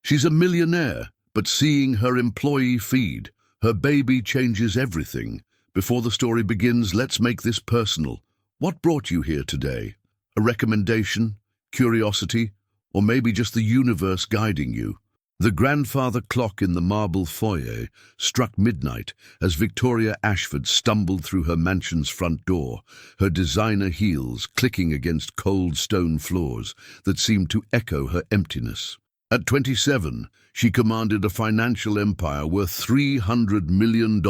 She's a millionaire, but seeing her employee feed, her baby changes everything. Before the story begins, let's make this personal. What brought you here today? A recommendation? Curiosity? Or maybe just the universe guiding you? The grandfather clock in the marble foyer struck midnight as Victoria Ashford stumbled through her mansion's front door, her designer heels clicking against cold stone floors that seemed to echo her emptiness. At 27, she commanded a financial empire worth $300 million,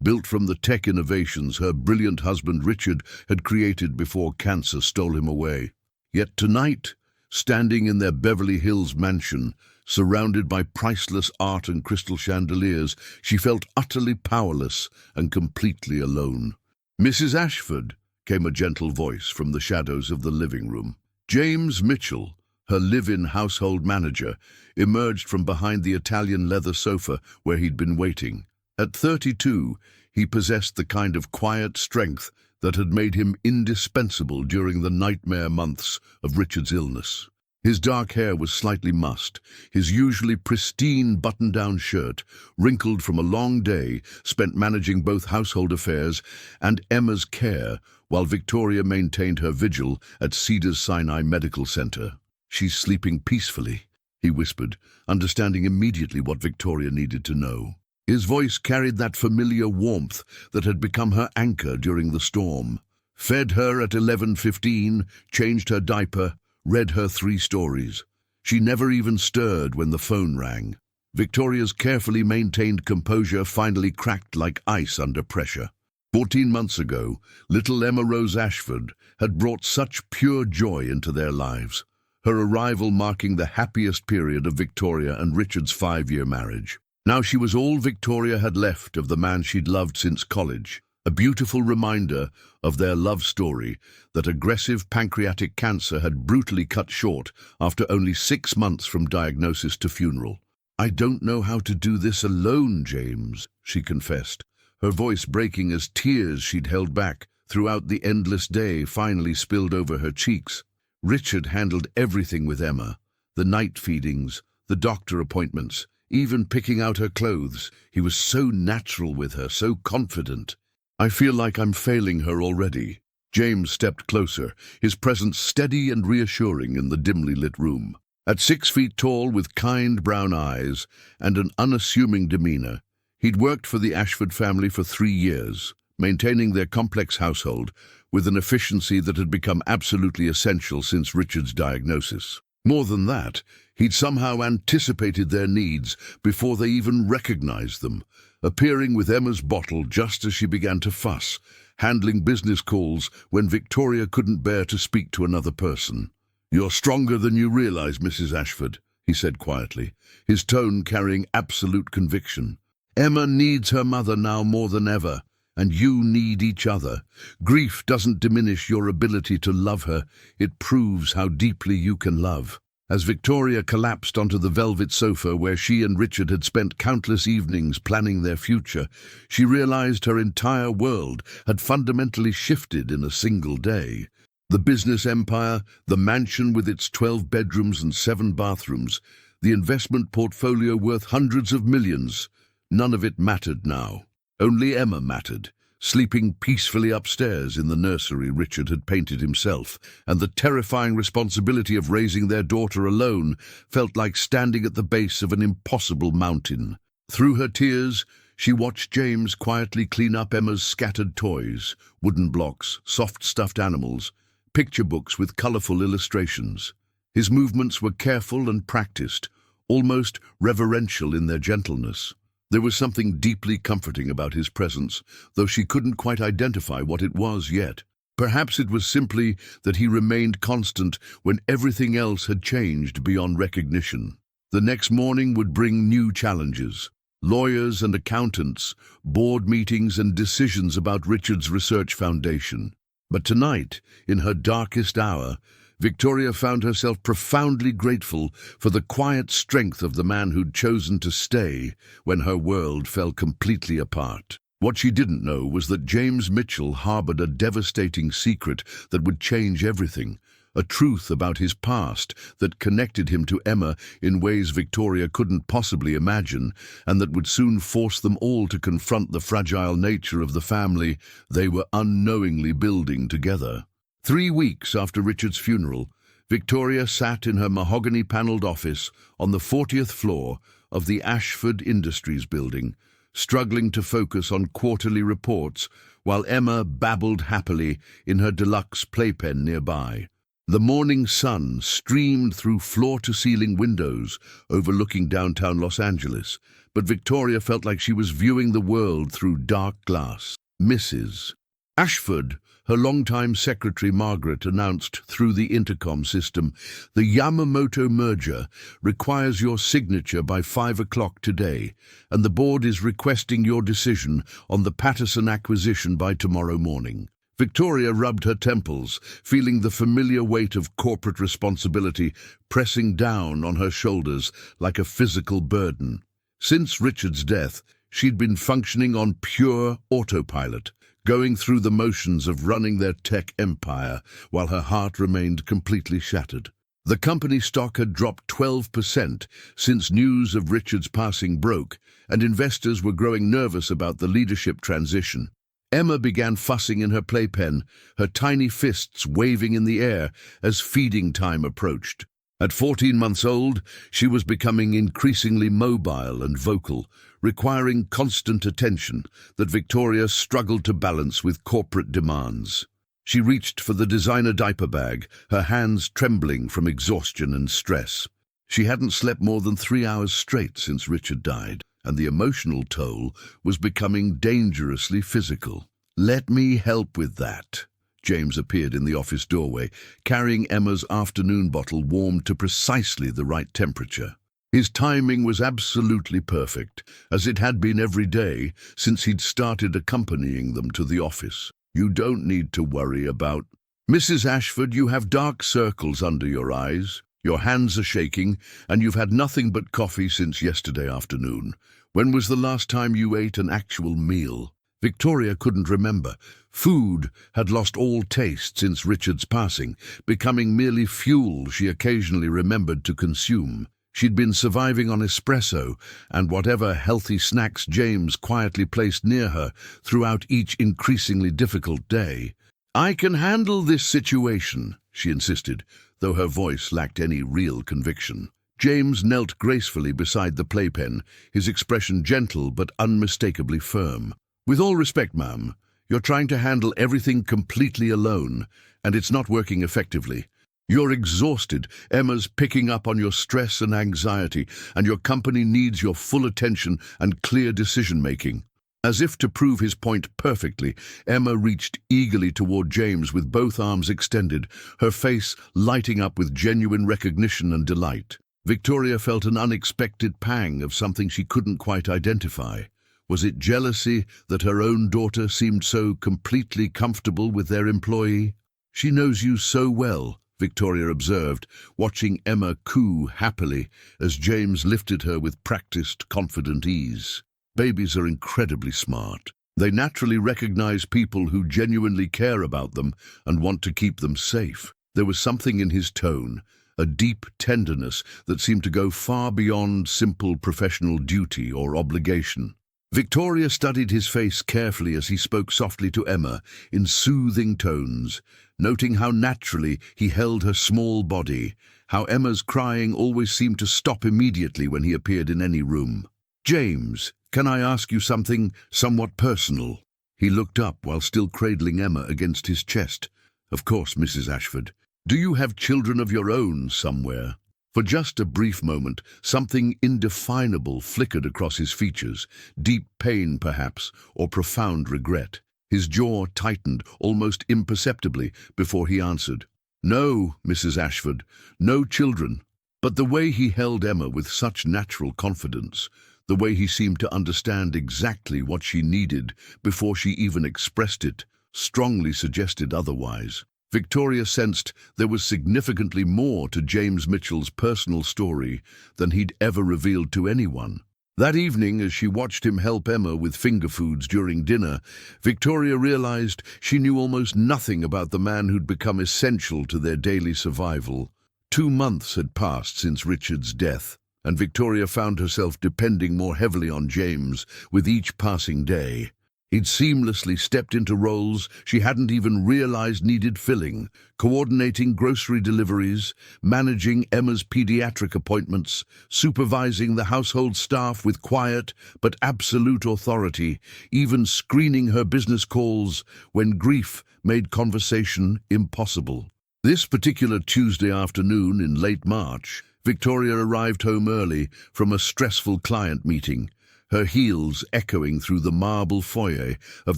built from the tech innovations her brilliant husband Richard had created before cancer stole him away. Yet tonight, standing in their Beverly Hills mansion, surrounded by priceless art and crystal chandeliers, she felt utterly powerless and completely alone. "Mrs. Ashford," came a gentle voice from the shadows of the living room. James Mitchell, her live-in household manager, emerged from behind the Italian leather sofa where he'd been waiting. At 32, he possessed the kind of quiet strength that had made him indispensable during the nightmare months of Richard's illness. His dark hair was slightly mussed, his usually pristine button-down shirt, wrinkled from a long day spent managing both household affairs and Emma's care while Victoria maintained her vigil at Cedars-Sinai Medical Center. "She's sleeping peacefully," he whispered, understanding immediately what Victoria needed to know. His voice carried that familiar warmth that had become her anchor during the storm. Fed her at 11:15, changed her diaper, read her 3 stories. She never even stirred when the phone rang. Victoria's carefully maintained composure finally cracked like ice under pressure. 14 months ago, little Emma Rose Ashford had brought such pure joy into their lives, her arrival marking the happiest period of Victoria and Richard's 5-year marriage. Now she was all Victoria had left of the man she'd loved since college, a beautiful reminder of their love story that aggressive pancreatic cancer had brutally cut short after only 6 months from diagnosis to funeral. "I don't know how to do this alone, James," she confessed, her voice breaking as tears she'd held back throughout the endless day finally spilled over her cheeks. Richard handled everything with Emma, the night feedings, the doctor appointments, even picking out her clothes. He was so natural with her, so confident. "I feel like I'm failing her already." James stepped closer, his presence steady and reassuring in the dimly lit room. At 6 feet tall, with kind brown eyes and an unassuming demeanor, he'd worked for the Ashford family for 3 years, maintaining their complex household with an efficiency that had become absolutely essential since Richard's diagnosis. More than that, he'd somehow anticipated their needs before they even recognized them, appearing with Emma's bottle just as she began to fuss, handling business calls when Victoria couldn't bear to speak to another person. "You're stronger than you realize, Mrs. Ashford," he said quietly, his tone carrying absolute conviction. "Emma needs her mother now more than ever, and you need each other. Grief doesn't diminish your ability to love her, it proves how deeply you can love." As Victoria collapsed onto the velvet sofa where she and Richard had spent countless evenings planning their future, she realized her entire world had fundamentally shifted in a single day. The business empire, the mansion with its 12 bedrooms and 7 bathrooms, the investment portfolio worth hundreds of millions, none of it mattered now. Only Emma mattered, sleeping peacefully upstairs in the nursery Richard had painted himself, and the terrifying responsibility of raising their daughter alone felt like standing at the base of an impossible mountain. Through her tears, she watched James quietly clean up Emma's scattered toys, wooden blocks, soft stuffed animals, picture books with colorful illustrations. His movements were careful and practiced, almost reverential in their gentleness. There was something deeply comforting about his presence, though she couldn't quite identify what it was yet. Perhaps it was simply that he remained constant when everything else had changed beyond recognition. The next morning would bring new challenges. Lawyers and accountants, board meetings and decisions about Richard's research foundation. But tonight, in her darkest hour, Victoria found herself profoundly grateful for the quiet strength of the man who'd chosen to stay when her world fell completely apart. What she didn't know was that James Mitchell harbored a devastating secret that would change everything, a truth about his past that connected him to Emma in ways Victoria couldn't possibly imagine, and that would soon force them all to confront the fragile nature of the family they were unknowingly building together. 3 weeks after Richard's funeral, Victoria sat in her mahogany-panelled office on the 40th floor of the Ashford Industries building, struggling to focus on quarterly reports while Emma babbled happily in her deluxe playpen nearby. The morning sun streamed through floor-to-ceiling windows overlooking downtown Los Angeles, but Victoria felt like she was viewing the world through dark glass. Mrs. Ashford, her longtime secretary Margaret, announced through the intercom system, "The Yamamoto merger requires your signature by 5 o'clock today, and the board is requesting your decision on the Patterson acquisition by tomorrow morning." Victoria rubbed her temples, feeling the familiar weight of corporate responsibility pressing down on her shoulders like a physical burden. Since Richard's death, she'd been functioning on pure autopilot, going through the motions of running their tech empire while her heart remained completely shattered. The company stock had dropped 12% since news of Richard's passing broke, and investors were growing nervous about the leadership transition. Emma began fussing in her playpen, her tiny fists waving in the air as feeding time approached. At 14 months old, she was becoming increasingly mobile and vocal, requiring constant attention that Victoria struggled to balance with corporate demands. She reached for the designer diaper bag, her hands trembling from exhaustion and stress. She hadn't slept more than 3 hours straight since Richard died, and the emotional toll was becoming dangerously physical. "Let me help with that." James appeared in the office doorway, carrying Emma's afternoon bottle warmed to precisely the right temperature. His timing was absolutely perfect, as it had been every day since he'd started accompanying them to the office. "You don't need to worry about—" "Mrs. Ashford, you have dark circles under your eyes. Your hands are shaking, and you've had nothing but coffee since yesterday afternoon. When was the last time you ate an actual meal?" Victoria couldn't remember. Food had lost all taste since Richard's passing, becoming merely fuel she occasionally remembered to consume. She'd been surviving on espresso and whatever healthy snacks James quietly placed near her throughout each increasingly difficult day. "I can handle this situation," she insisted, though her voice lacked any real conviction. James knelt gracefully beside the playpen, his expression gentle but unmistakably firm. "With all respect, ma'am, you're trying to handle everything completely alone, and it's not working effectively. You're exhausted, Emma's picking up on your stress and anxiety, and your company needs your full attention and clear decision-making." As if to prove his point perfectly, Emma reached eagerly toward James with both arms extended, her face lighting up with genuine recognition and delight. Victoria felt an unexpected pang of something she couldn't quite identify. Was it jealousy that her own daughter seemed so completely comfortable with their employee? "She knows you so well," Victoria observed, watching Emma coo happily as James lifted her with practiced, confident ease. Babies are incredibly smart. They naturally recognize people who genuinely care about them and want to keep them safe. There was something in his tone, a deep tenderness that seemed to go far beyond simple professional duty or obligation. Victoria studied his face carefully as he spoke softly to Emma in soothing tones, noting how naturally he held her small body, how Emma's crying always seemed to stop immediately when he appeared in any room. "James, can I ask you something somewhat personal?" He looked up while still cradling Emma against his chest. "Of course, Mrs. Ashford. Do you have children of your own somewhere?" For just a brief moment, something indefinable flickered across his features, deep pain perhaps, or profound regret. His jaw tightened almost imperceptibly before he answered, "No, Mrs. Ashford, no children." But the way he held Emma with such natural confidence, the way he seemed to understand exactly what she needed before she even expressed it, strongly suggested otherwise. Victoria sensed there was significantly more to James Mitchell's personal story than he'd ever revealed to anyone. That evening, as she watched him help Emma with finger foods during dinner, Victoria realized she knew almost nothing about the man who'd become essential to their daily survival. 2 months had passed since Richard's death, and Victoria found herself depending more heavily on James with each passing day. He'd seamlessly stepped into roles she hadn't even realized needed filling, coordinating grocery deliveries, managing Emma's pediatric appointments, supervising the household staff with quiet but absolute authority, even screening her business calls when grief made conversation impossible. This particular Tuesday afternoon in late March, Victoria arrived home early from a stressful client meeting, her heels echoing through the marble foyer of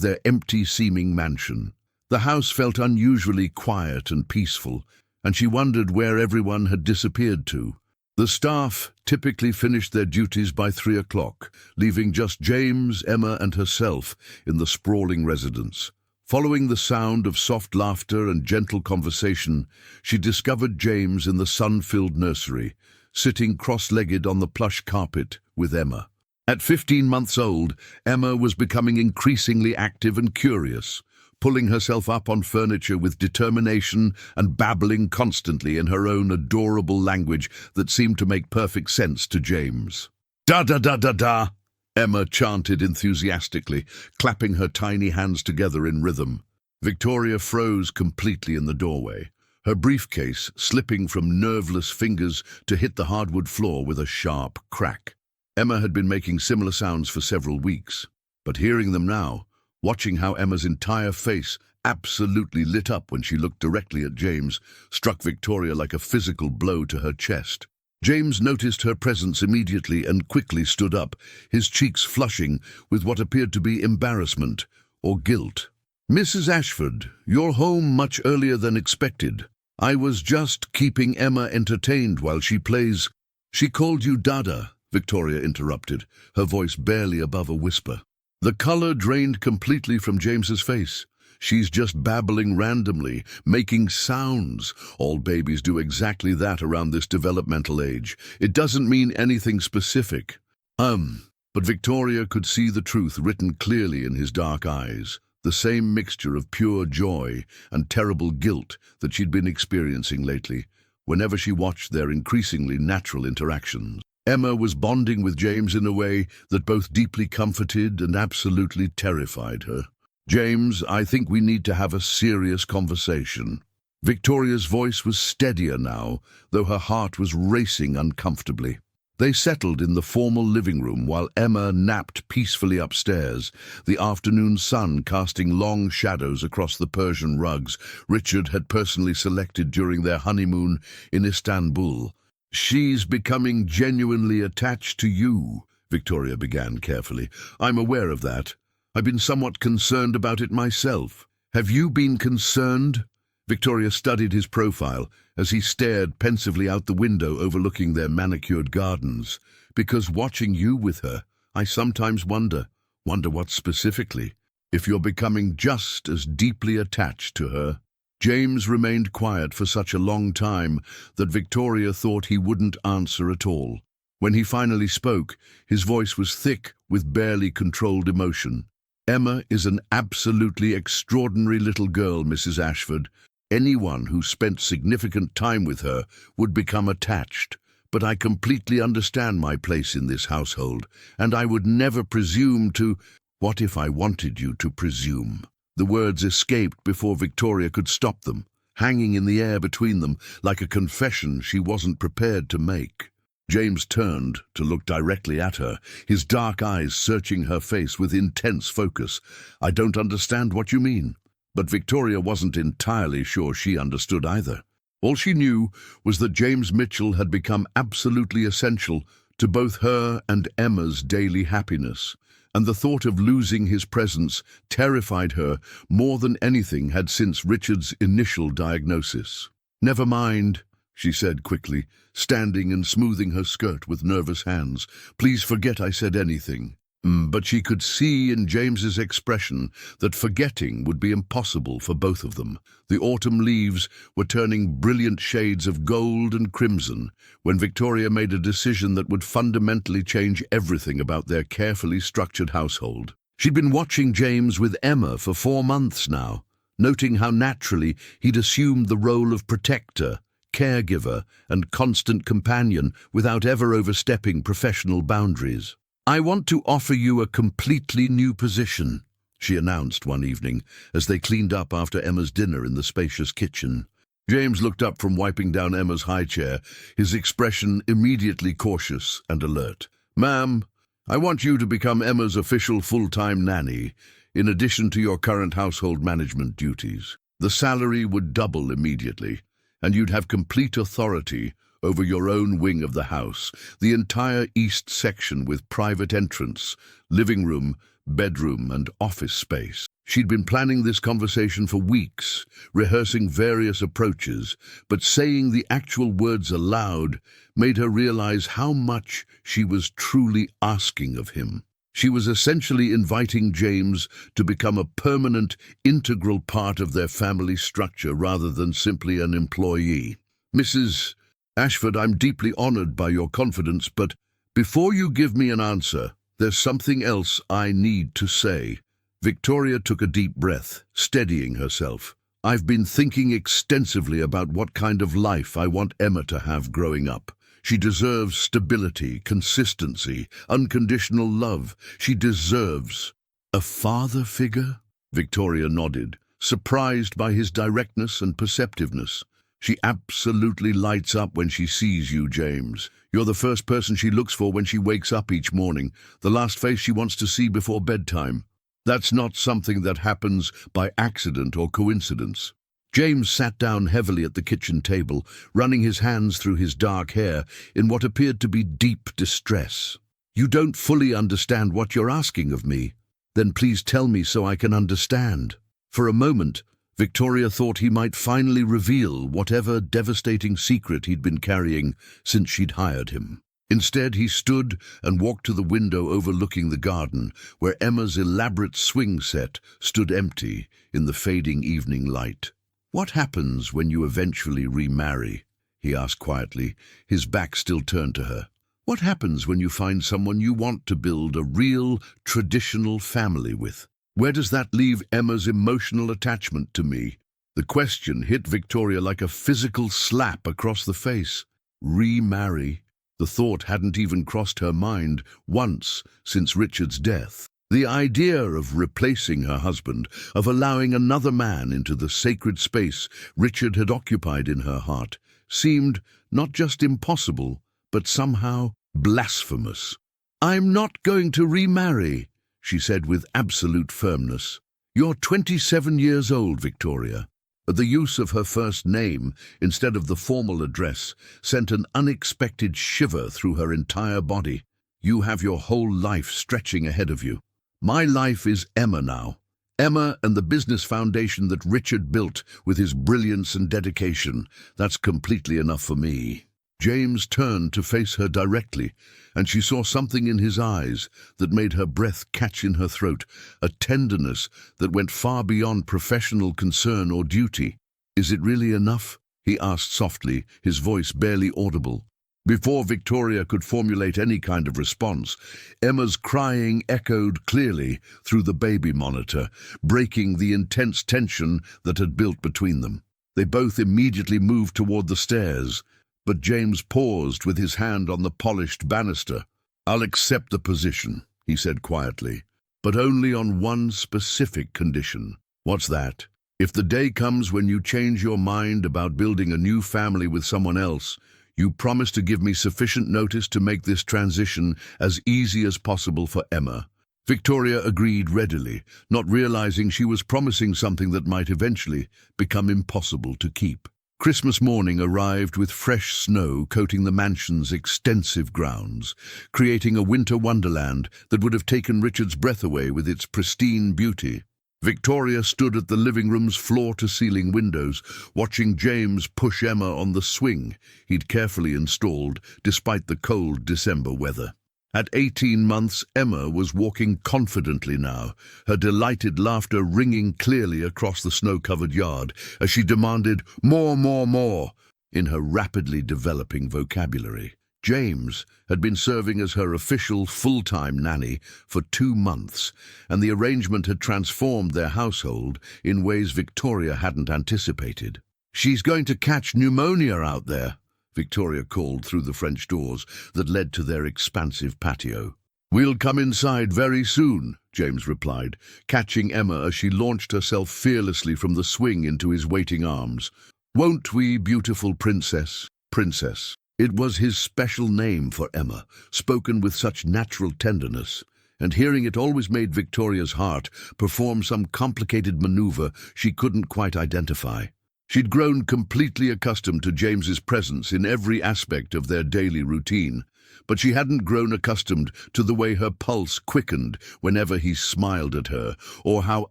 their empty-seeming mansion. The house felt unusually quiet and peaceful, and she wondered where everyone had disappeared to. The staff typically finished their duties by 3 o'clock, leaving just James, Emma, and herself in the sprawling residence. Following the sound of soft laughter and gentle conversation, she discovered James in the sun-filled nursery, sitting cross-legged on the plush carpet with Emma. At 15 months old, Emma was becoming increasingly active and curious, pulling herself up on furniture with determination and babbling constantly in her own adorable language that seemed to make perfect sense to James. "Da-da-da-da-da!" Emma chanted enthusiastically, clapping her tiny hands together in rhythm. Victoria froze completely in the doorway, her briefcase slipping from nerveless fingers to hit the hardwood floor with a sharp crack. Emma had been making similar sounds for several weeks, but hearing them now, watching how Emma's entire face absolutely lit up when she looked directly at James, struck Victoria like a physical blow to her chest. James noticed her presence immediately and quickly stood up, his cheeks flushing with what appeared to be embarrassment or guilt. "Mrs. Ashford, you're home much earlier than expected. I was just keeping Emma entertained while she plays—" "She called you Dada," Victoria interrupted, her voice barely above a whisper. The color drained completely from James's face. "She's just babbling randomly, making sounds. All babies do exactly that around this developmental age. It doesn't mean anything specific." But Victoria could see the truth written clearly in his dark eyes, the same mixture of pure joy and terrible guilt that she'd been experiencing lately, whenever she watched their increasingly natural interactions. Emma was bonding with James in a way that both deeply comforted and absolutely terrified her. "James, I think we need to have a serious conversation." Victoria's voice was steadier now, though her heart was racing uncomfortably. They settled in the formal living room while Emma napped peacefully upstairs, the afternoon sun casting long shadows across the Persian rugs Richard had personally selected during their honeymoon in Istanbul. "She's becoming genuinely attached to you," Victoria began carefully. "I'm aware of that. I've been somewhat concerned about it myself." "Have you been concerned?" Victoria studied his profile as he stared pensively out the window overlooking their manicured gardens. "Because watching you with her, I sometimes wonder what specifically, if you're becoming just as deeply attached to her." James remained quiet for such a long time that Victoria thought he wouldn't answer at all. When he finally spoke, his voice was thick with barely controlled emotion. "Emma is an absolutely extraordinary little girl, Mrs. Ashford. Anyone who spent significant time with her would become attached. But I completely understand my place in this household, and I would never presume to—" "What if I wanted you to presume?" The words escaped before Victoria could stop them, hanging in the air between them like a confession she wasn't prepared to make. James turned to look directly at her, his dark eyes searching her face with intense focus. "I don't understand what you mean." But Victoria wasn't entirely sure she understood either. All she knew was that James Mitchell had become absolutely essential to both her and Emma's daily happiness, and the thought of losing his presence terrified her more than anything had since Richard's initial diagnosis. "Never mind," she said quickly, standing and smoothing her skirt with nervous hands. "Please forget I said anything." But she could see in James's expression that forgetting would be impossible for both of them. The autumn leaves were turning brilliant shades of gold and crimson when Victoria made a decision that would fundamentally change everything about their carefully structured household. She'd been watching James with Emma for 4 months now, noting how naturally he'd assumed the role of protector, caregiver, and constant companion without ever overstepping professional boundaries. "I want to offer you a completely new position," she announced one evening as they cleaned up after Emma's dinner in the spacious kitchen. James looked up from wiping down Emma's high chair, his expression immediately cautious and alert. "Ma'am, I want you to become Emma's official full-time nanny, in addition to your current household management duties. The salary would double immediately, and you'd have complete authority over your own wing of the house, the entire east section with private entrance, living room, bedroom, and office space." She'd been planning this conversation for weeks, rehearsing various approaches, but saying the actual words aloud made her realize how much she was truly asking of him. She was essentially inviting James to become a permanent, integral part of their family structure rather than simply an employee. "Mrs. Ashford, I'm deeply honored by your confidence, but before you give me an answer, there's something else I need to say." Victoria took a deep breath, steadying herself. "I've been thinking extensively about what kind of life I want Emma to have growing up. She deserves stability, consistency, unconditional love. She deserves a father figure." Victoria nodded, surprised by his directness and perceptiveness. "She absolutely lights up when she sees you, James. You're the first person she looks for when she wakes up each morning, the last face she wants to see before bedtime. That's not something that happens by accident or coincidence." James sat down heavily at the kitchen table, running his hands through his dark hair in what appeared to be deep distress. "You don't fully understand what you're asking of me. Then please tell me so I can understand." For a moment, Victoria thought he might finally reveal whatever devastating secret he'd been carrying since she'd hired him. Instead, he stood and walked to the window overlooking the garden, where Emma's elaborate swing set stood empty in the fading evening light. "What happens when you eventually remarry?" he asked quietly, his back still turned to her. "What happens when you find someone you want to build a real, traditional family with? Where does that leave Emma's emotional attachment to me?" The question hit Victoria like a physical slap across the face. Remarry? The thought hadn't even crossed her mind once since Richard's death. The idea of replacing her husband, of allowing another man into the sacred space Richard had occupied in her heart, seemed not just impossible, but somehow blasphemous. "I'm not going to remarry," she said with absolute firmness. "You're 27 years old, Victoria." The use of her first name instead of the formal address sent an unexpected shiver through her entire body. "You have your whole life stretching ahead of you. My life is Emma now. Emma and the business foundation that Richard built with his brilliance and dedication. That's completely enough for me." James turned to face her directly, and she saw something in his eyes that made her breath catch in her throat, a tenderness that went far beyond professional concern or duty. "Is it really enough?" he asked softly, his voice barely audible. Before Victoria could formulate any kind of response, Emma's crying echoed clearly through the baby monitor, breaking the intense tension that had built between them. They both immediately moved toward the stairs, but James paused with his hand on the polished banister. "I'll accept the position," he said quietly, "but only on one specific condition." "What's that?" "If the day comes when you change your mind about building a new family with someone else, you promise to give me sufficient notice to make this transition as easy as possible for Emma." Victoria agreed readily, not realizing she was promising something that might eventually become impossible to keep. Christmas morning arrived with fresh snow coating the mansion's extensive grounds, creating a winter wonderland that would have taken Richard's breath away with its pristine beauty. Victoria stood at the living room's floor-to-ceiling windows, watching James push Emma on the swing he'd carefully installed despite the cold December weather. At 18 months, Emma was walking confidently now, her delighted laughter ringing clearly across the snow-covered yard as she demanded more, more, more in her rapidly developing vocabulary. James had been serving as her official full-time nanny for 2 months, and the arrangement had transformed their household in ways Victoria hadn't anticipated. "She's going to catch pneumonia out there," Victoria called through the French doors that led to their expansive patio. "We'll come inside very soon," James replied, catching Emma as she launched herself fearlessly from the swing into his waiting arms. "Won't we, beautiful princess?" Princess. It was his special name for Emma, spoken with such natural tenderness, and hearing it always made Victoria's heart perform some complicated maneuver she couldn't quite identify. She'd grown completely accustomed to James's presence in every aspect of their daily routine, but she hadn't grown accustomed to the way her pulse quickened whenever he smiled at her, or how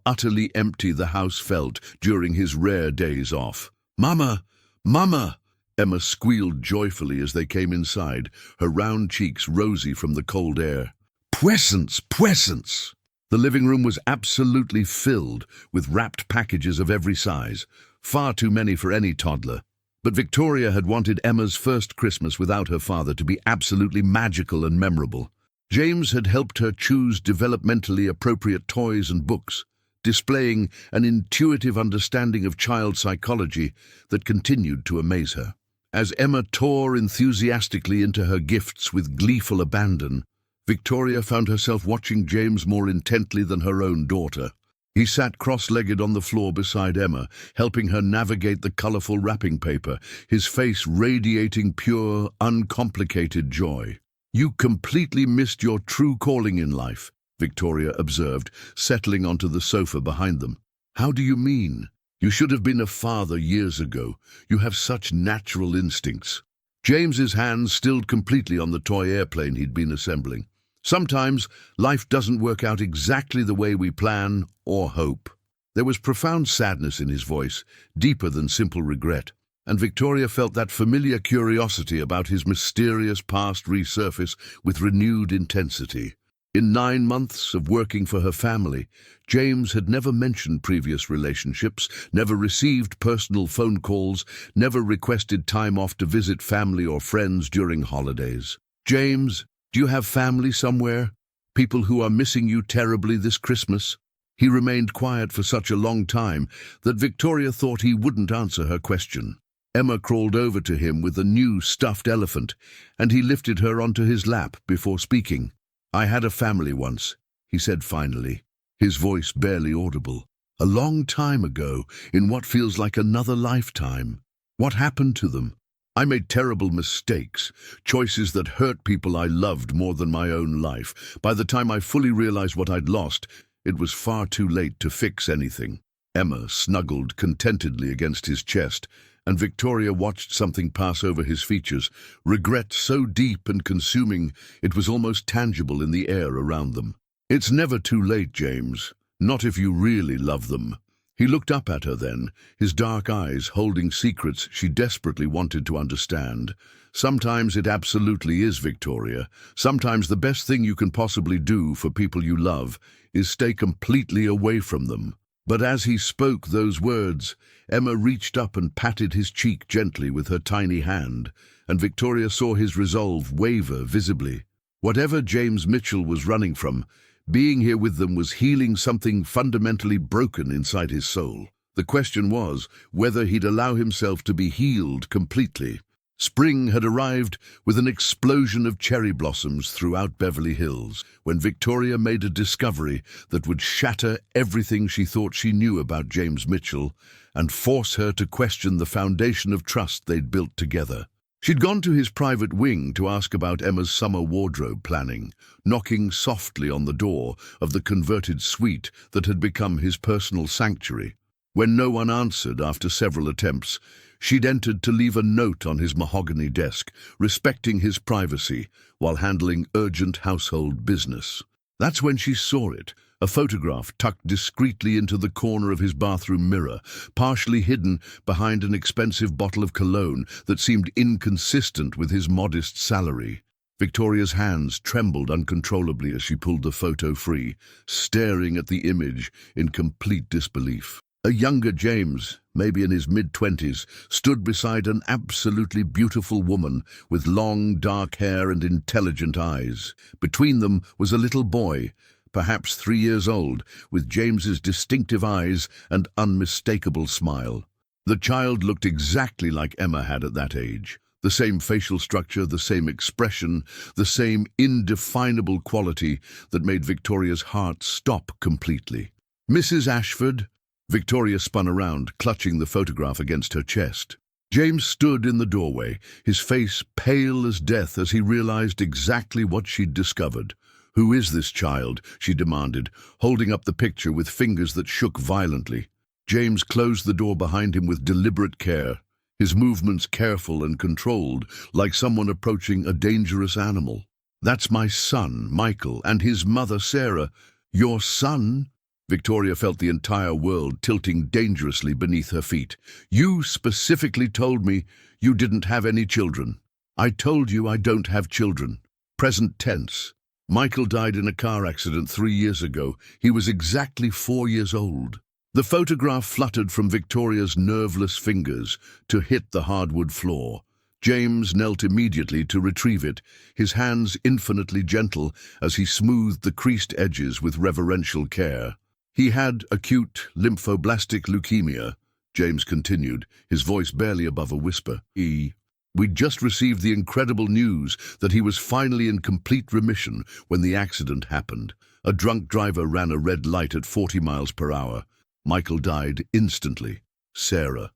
utterly empty the house felt during his rare days off. "Mama! Mama!" Emma squealed joyfully as they came inside, her round cheeks rosy from the cold air. "Puissance! Puissance!" The living room was absolutely filled with wrapped packages of every size, far too many for any toddler. But Victoria had wanted Emma's first Christmas without her father to be absolutely magical and memorable. James had helped her choose developmentally appropriate toys and books, displaying an intuitive understanding of child psychology that continued to amaze her. As Emma tore enthusiastically into her gifts with gleeful abandon, Victoria found herself watching James more intently than her own daughter. He sat cross-legged on the floor beside Emma, helping her navigate the colorful wrapping paper, his face radiating pure, uncomplicated joy. "You completely missed your true calling in life," Victoria observed, settling onto the sofa behind them. "How do you mean?" "You should have been a father years ago. You have such natural instincts." James's hands stilled completely on the toy airplane he'd been assembling. "Sometimes life doesn't work out exactly the way we plan or hope." There was profound sadness in his voice, deeper than simple regret, and Victoria felt that familiar curiosity about his mysterious past resurface with renewed intensity. In 9 months of working for her family, James had never mentioned previous relationships, never received personal phone calls, never requested time off to visit family or friends during holidays. "James, do you have family somewhere? People who are missing you terribly this Christmas?" He remained quiet for such a long time that Victoria thought he wouldn't answer her question. Emma crawled over to him with a new stuffed elephant, and he lifted her onto his lap before speaking. "I had a family once," he said finally, his voice barely audible. "A long time ago, in what feels like another lifetime. What happened to them? I made terrible mistakes, choices that hurt people I loved more than my own life. By the time I fully realized what I'd lost, it was far too late to fix anything." Emma snuggled contentedly against his chest, and Victoria watched something pass over his features, regret so deep and consuming it was almost tangible in the air around them. "It's never too late, James. Not if you really love them." He looked up at her then, his dark eyes holding secrets she desperately wanted to understand. "Sometimes it absolutely is, Victoria. Sometimes the best thing you can possibly do for people you love is stay completely away from them." But as he spoke those words, Emma reached up and patted his cheek gently with her tiny hand, and Victoria saw his resolve waver visibly. Whatever James Mitchell was running from, being here with them was healing something fundamentally broken inside his soul. The question was whether he'd allow himself to be healed completely. Spring had arrived with an explosion of cherry blossoms throughout Beverly Hills, when Victoria made a discovery that would shatter everything she thought she knew about James Mitchell and force her to question the foundation of trust they'd built together. She'd gone to his private wing to ask about Emma's summer wardrobe planning, knocking softly on the door of the converted suite that had become his personal sanctuary. When no one answered after several attempts, she'd entered to leave a note on his mahogany desk, respecting his privacy while handling urgent household business. That's when she saw it, a photograph tucked discreetly into the corner of his bathroom mirror, partially hidden behind an expensive bottle of cologne that seemed inconsistent with his modest salary. Victoria's hands trembled uncontrollably as she pulled the photo free, staring at the image in complete disbelief. A younger James, maybe in his mid-20s, stood beside an absolutely beautiful woman with long, dark hair and intelligent eyes. Between them was a little boy, perhaps 3 years old, with James's distinctive eyes and unmistakable smile. The child looked exactly like Emma had at that age. The same facial structure, the same expression, the same indefinable quality that made Victoria's heart stop completely. "Mrs. Ashford?" Victoria spun around, clutching the photograph against her chest. James stood in the doorway, his face pale as death as he realized exactly what she'd discovered. "Who is this child?" she demanded, holding up the picture with fingers that shook violently. James closed the door behind him with deliberate care, his movements careful and controlled, like someone approaching a dangerous animal. "That's my son, Michael, and his mother, Sarah." "Your son?" Victoria felt the entire world tilting dangerously beneath her feet. "You specifically told me you didn't have any children." "I told you I don't have children." Present tense. Michael died in a car accident 3 years ago. He was exactly 4 years old. The photograph fluttered from Victoria's nerveless fingers to hit the hardwood floor. James knelt immediately to retrieve it, his hands infinitely gentle as he smoothed the creased edges with reverential care. "He had acute lymphoblastic leukemia," James continued, his voice barely above a whisper. "We'd just received the incredible news that he was finally in complete remission when the accident happened. A drunk driver ran a red light at 40 miles per hour. Michael died instantly. Sarah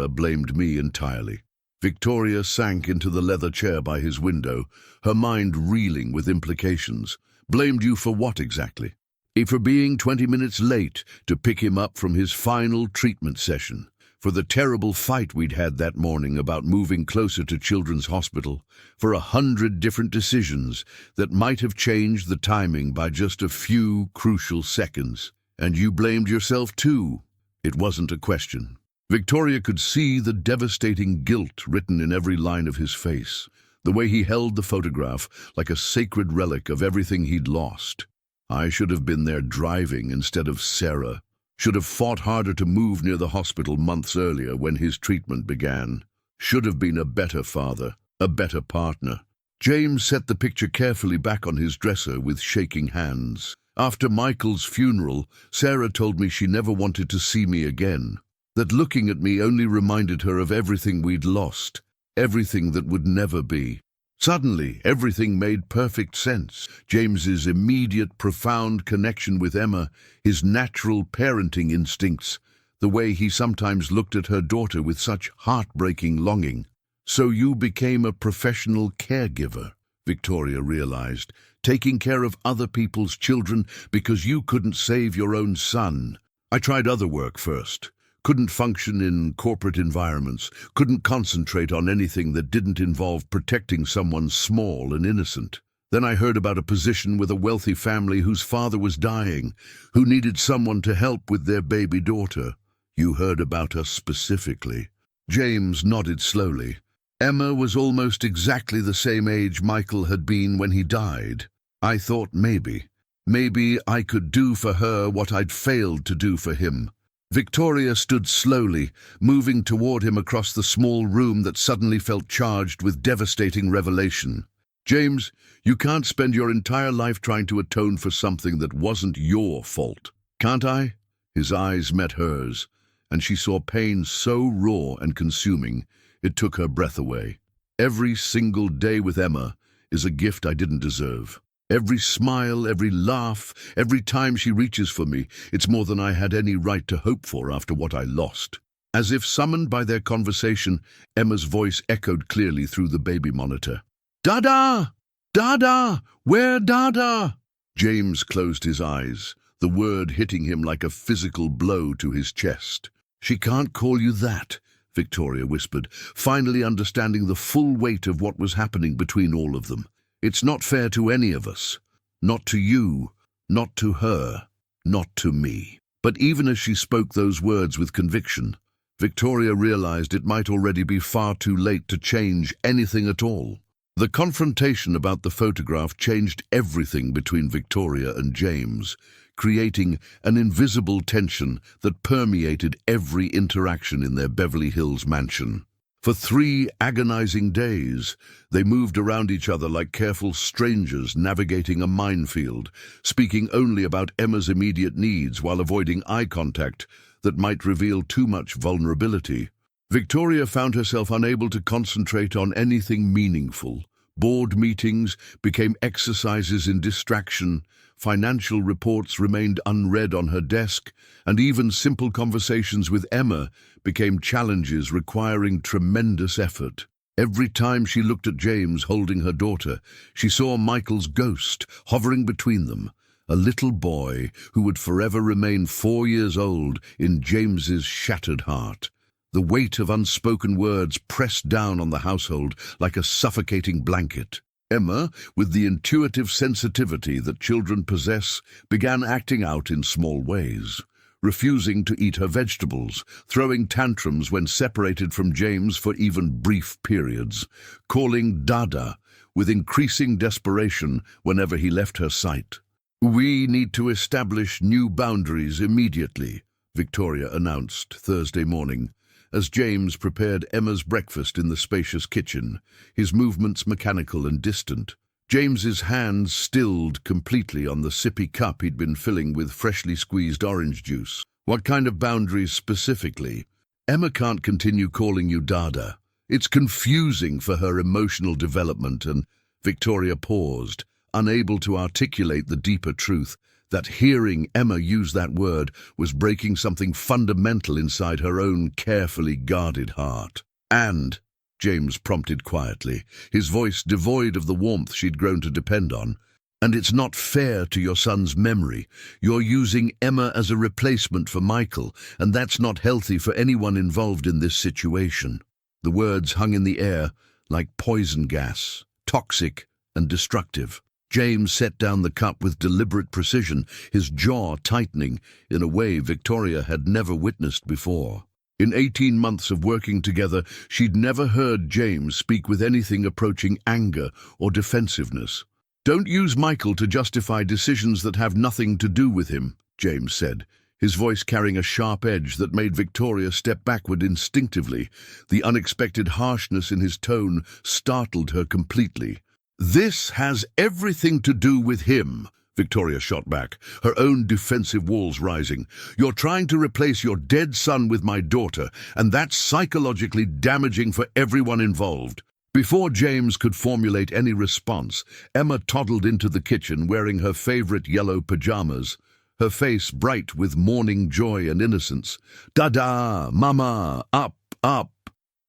blamed me entirely." Victoria sank into the leather chair by his window, her mind reeling with implications. "Blamed you for what exactly?" "For being 20 minutes late to pick him up from his final treatment session. For the terrible fight we'd had that morning about moving closer to Children's Hospital. For 100 different decisions that might have changed the timing by just a few crucial seconds. And you blamed yourself too." It wasn't a question. Victoria could see the devastating guilt written in every line of his face, the way he held the photograph like a sacred relic of everything he'd lost. "I should have been there driving instead of Sarah. Should have fought harder to move near the hospital months earlier when his treatment began. Should have been a better father, a better partner." James set the picture carefully back on his dresser with shaking hands. "After Michael's funeral, Sarah told me she never wanted to see me again. That looking at me only reminded her of everything we'd lost, everything that would never be." Suddenly, everything made perfect sense. James's immediate, profound connection with Emma, his natural parenting instincts, the way he sometimes looked at her daughter with such heartbreaking longing. "So you became a professional caregiver," Victoria realized, "taking care of other people's children because you couldn't save your own son." "I tried other work first. Couldn't function in corporate environments, couldn't concentrate on anything that didn't involve protecting someone small and innocent. Then I heard about a position with a wealthy family whose father was dying, who needed someone to help with their baby daughter. You heard about us specifically." James nodded slowly. "Emma was almost exactly the same age Michael had been when he died. I thought maybe I could do for her what I'd failed to do for him." Victoria stood slowly, moving toward him across the small room that suddenly felt charged with devastating revelation. "James, you can't spend your entire life trying to atone for something that wasn't your fault." "Can't I?" His eyes met hers, and she saw pain so raw and consuming, it took her breath away. "Every single day with Emma is a gift I didn't deserve. Every smile, every laugh, every time she reaches for me, it's more than I had any right to hope for after what I lost." As if summoned by their conversation, Emma's voice echoed clearly through the baby monitor. "Dada! Dada! Where Dada?" James closed his eyes, the word hitting him like a physical blow to his chest. "She can't call you that," Victoria whispered, finally understanding the full weight of what was happening between all of them. "It's not fair to any of us. Not to you, not to her, not to me." But even as she spoke those words with conviction, Victoria realized it might already be far too late to change anything at all. The confrontation about the photograph changed everything between Victoria and James, creating an invisible tension that permeated every interaction in their Beverly Hills mansion. For 3 agonizing days, they moved around each other like careful strangers navigating a minefield, speaking only about Emma's immediate needs while avoiding eye contact that might reveal too much vulnerability. Victoria found herself unable to concentrate on anything meaningful. Board meetings became exercises in distraction, financial reports remained unread on her desk, and even simple conversations with Emma became challenges requiring tremendous effort. Every time she looked at James holding her daughter, she saw Michael's ghost hovering between them, a little boy who would forever remain 4 years old in James's shattered heart. The weight of unspoken words pressed down on the household like a suffocating blanket. Emma, with the intuitive sensitivity that children possess, began acting out in small ways, refusing to eat her vegetables, throwing tantrums when separated from James for even brief periods, calling Dada with increasing desperation whenever he left her sight. "We need to establish new boundaries immediately," Victoria announced Thursday morning, as James prepared Emma's breakfast in the spacious kitchen, his movements mechanical and distant. James's hands stilled completely on the sippy cup he'd been filling with freshly squeezed orange juice. "What kind of boundaries specifically?" "Emma can't continue calling you Dada. It's confusing for her emotional development," and Victoria paused, unable to articulate the deeper truth that hearing Emma use that word was breaking something fundamental inside her own carefully guarded heart. "And," James prompted quietly, his voice devoid of the warmth she'd grown to depend on, "and it's not fair to your son's memory. You're using Emma as a replacement for Michael, and that's not healthy for anyone involved in this situation." The words hung in the air like poison gas, toxic and destructive. James set down the cup with deliberate precision, his jaw tightening in a way Victoria had never witnessed before. In 18 months of working together, she'd never heard James speak with anything approaching anger or defensiveness. "Don't use Michael to justify decisions that have nothing to do with him," James said, his voice carrying a sharp edge that made Victoria step backward instinctively. The unexpected harshness in his tone startled her completely. "This has everything to do with him," Victoria shot back, her own defensive walls rising. "You're trying to replace your dead son with my daughter, and that's psychologically damaging for everyone involved." Before James could formulate any response, Emma toddled into the kitchen wearing her favorite yellow pajamas, her face bright with morning joy and innocence. "Dada, Mama, up, up."